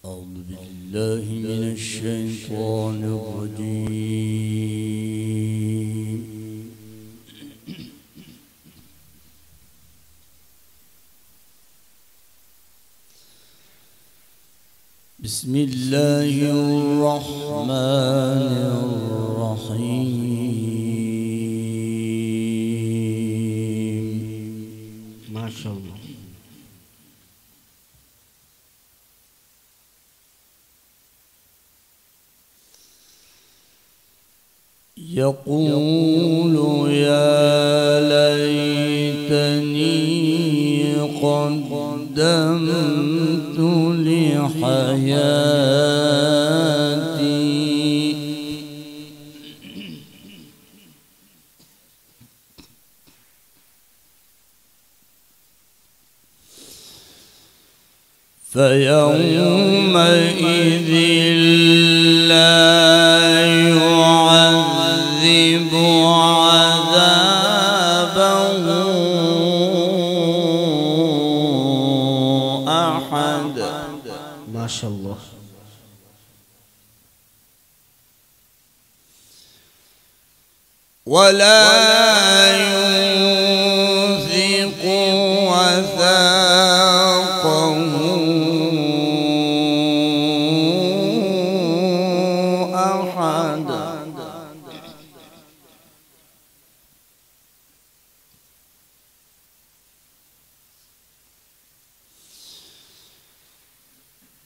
أعوذ بالله من الشيطان الرجيم. بسم الله الرحمن الرحيم. ما شاء الله. يقول يا ليتني قدمت لحياتي فيومئذ لا يعذب عذابه أحد. ما شاء الله. ولا يوثق وثاقه أحد.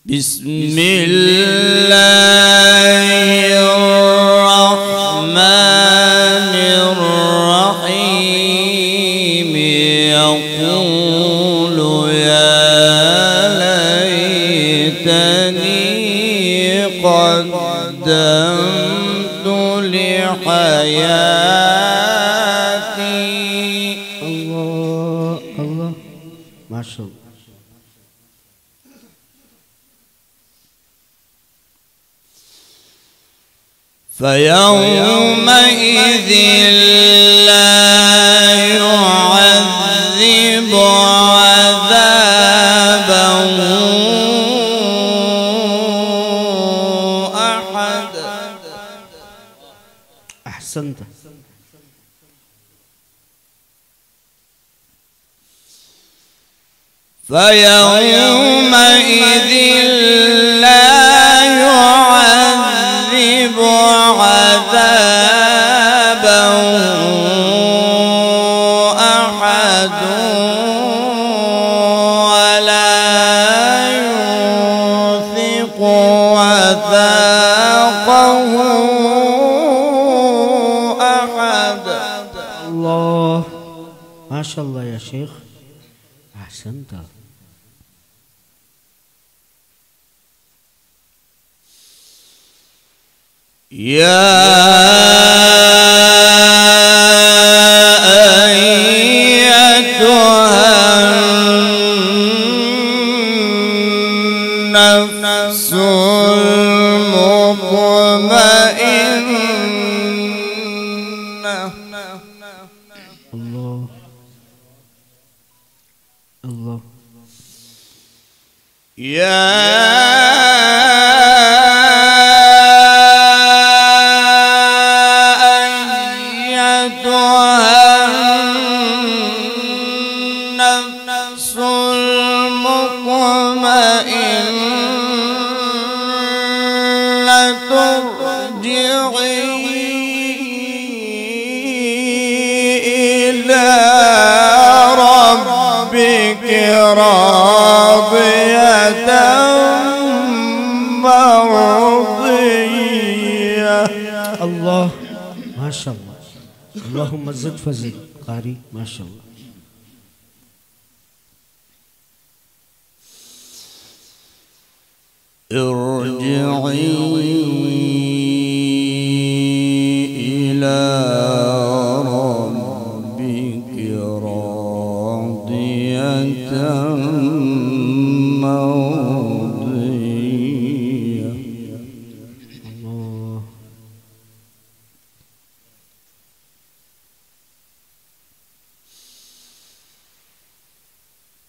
بسم الله الرحمن الرحيم. يقول يا ليتني قدمت لحياتي. الله الله ما شاء الله. فيومئذ لا يعذب عذابه أحد. أحسنت. فيومئذ لا يعذب عذابه أحد ولا يوثق وثاقه أحد. الله ما شاء الله يا شيخ. أحسنت. يا أيتها النفس المطمئنة. الله الله. يا النفس المطمئنة ارجعي إلى ربك راضية مرضية. الله ما شاء الله. اللهم زد فزد قاري. ما شاء الله. ارجعي إلى ربك راضية مرضية. الله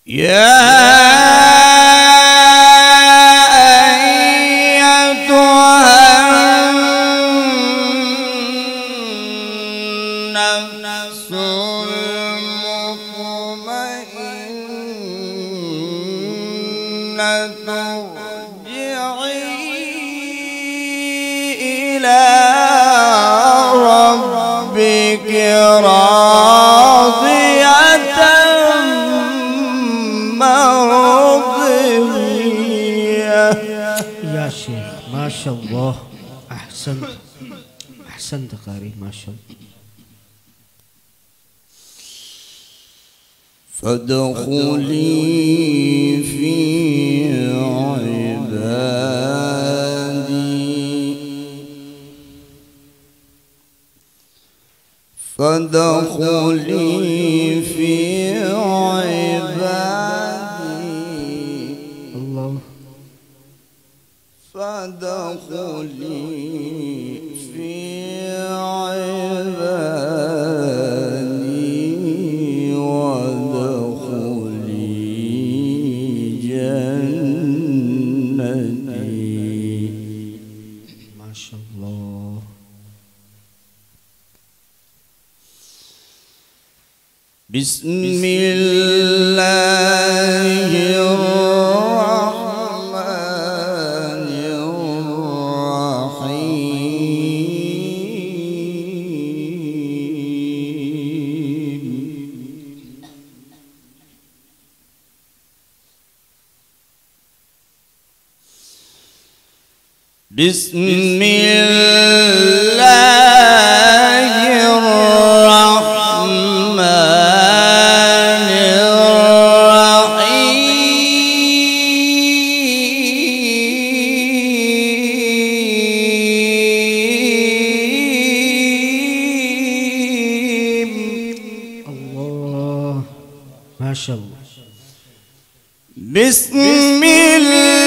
يا إلى ربك راضية مرضية. يا شيخ ما شاء الله، أحسنت أحسنت قاري ما شاء الله. فادخلي في عبادي فادخلي في عبادي الله. فادخلي في عبادي وادخلي جنتي. ما شاء الله. بسم الله الرحمن الرحيم. بسم الله الرحمن الرحيم. الله ما شاء الله. بسم الله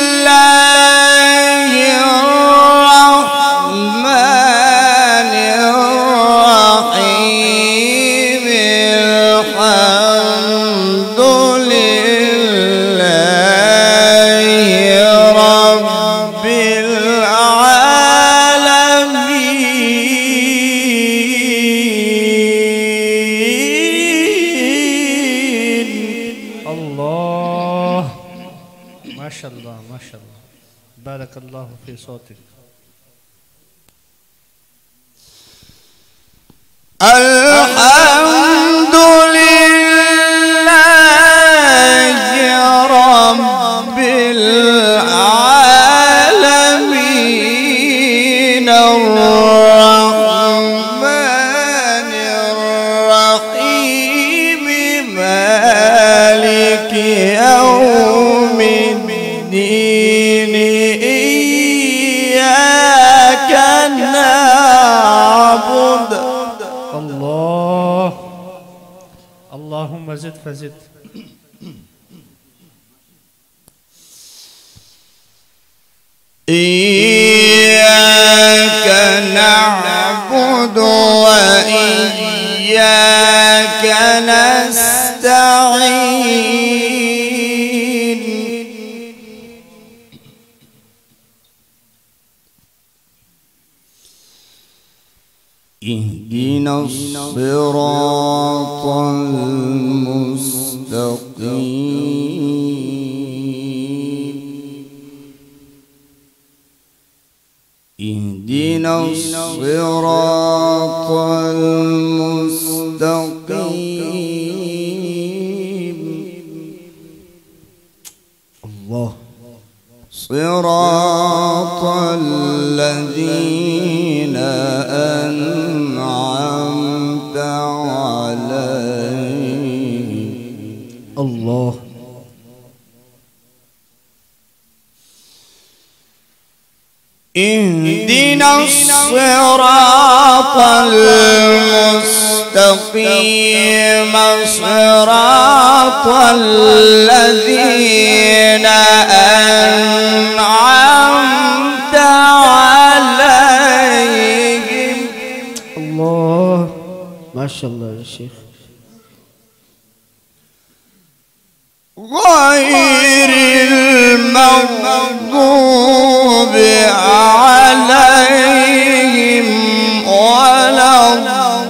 الرحمن الرحيم. الحمد لله رب العالمين. الله ما شاء الله ما شاء الله، بارك الله في صوتك. الحمد لله رب العالمين. الرحمن الرحيم. مالك يوم الدين. إياك نعبد. الله اللهم زد فزد. إياك نعبد وإياك نستعين. اهدنا الصراط المستقيم. اهدنا الصراط المستقيم. الله. صراط الذين أنعمت عليهم. الله. اهدنا الصراط المستقيم. صراط الذين أنعمت عليهم. الله ما شاء الله يا شيخ. غير المغضوب عليهم ولا الضالين.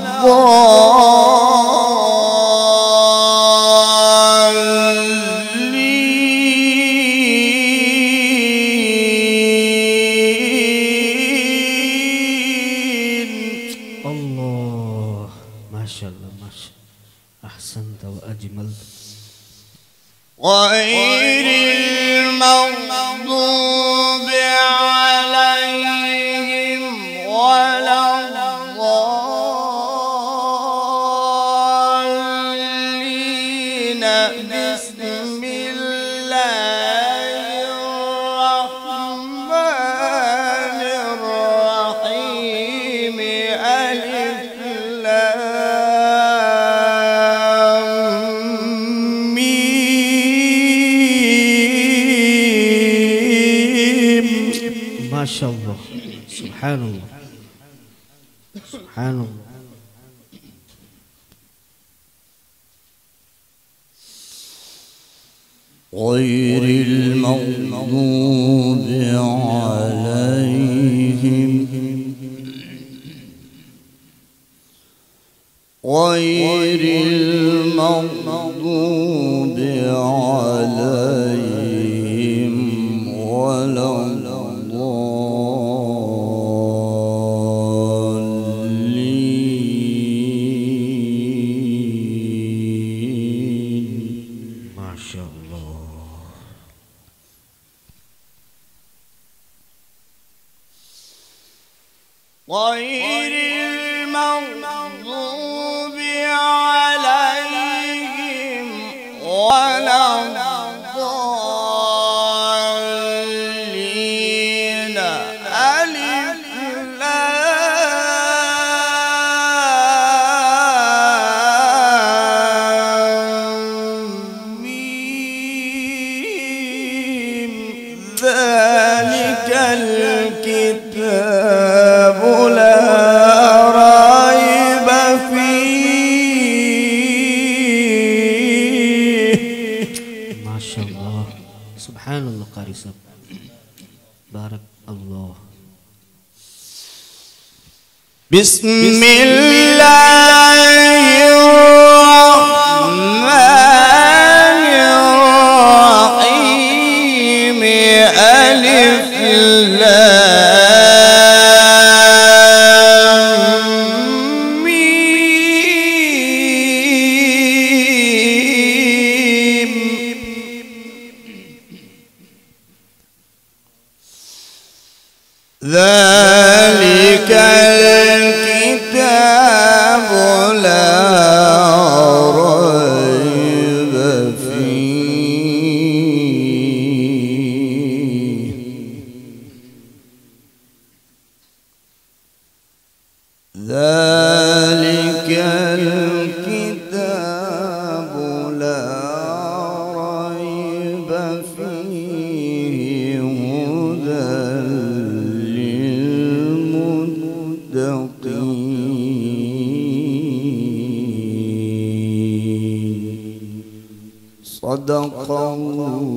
المغضوب عليهم ولا الضالين. بسم الله الرحمن الرحيم. ألف لام ميم. ما شاء الله. سبحان الله. سبحان الله. غير المغضوب عليهم غير المغضوب عليهم ولا الضالين. ما شاء الله. غير المغضوب عليهم ولا الضالين. ألف لام ميم. ذلك الكتاب لا ريب فيه. ما شاء الله. سبحان الله قاري صاحب. بارك الله. بسم الله الرحمن الرحيم. ألف لام ميم. ذلك الكتاب لا ريب فيه. ذلك الكتاب لا ريب فيه. هدى للمتقين. صدق الله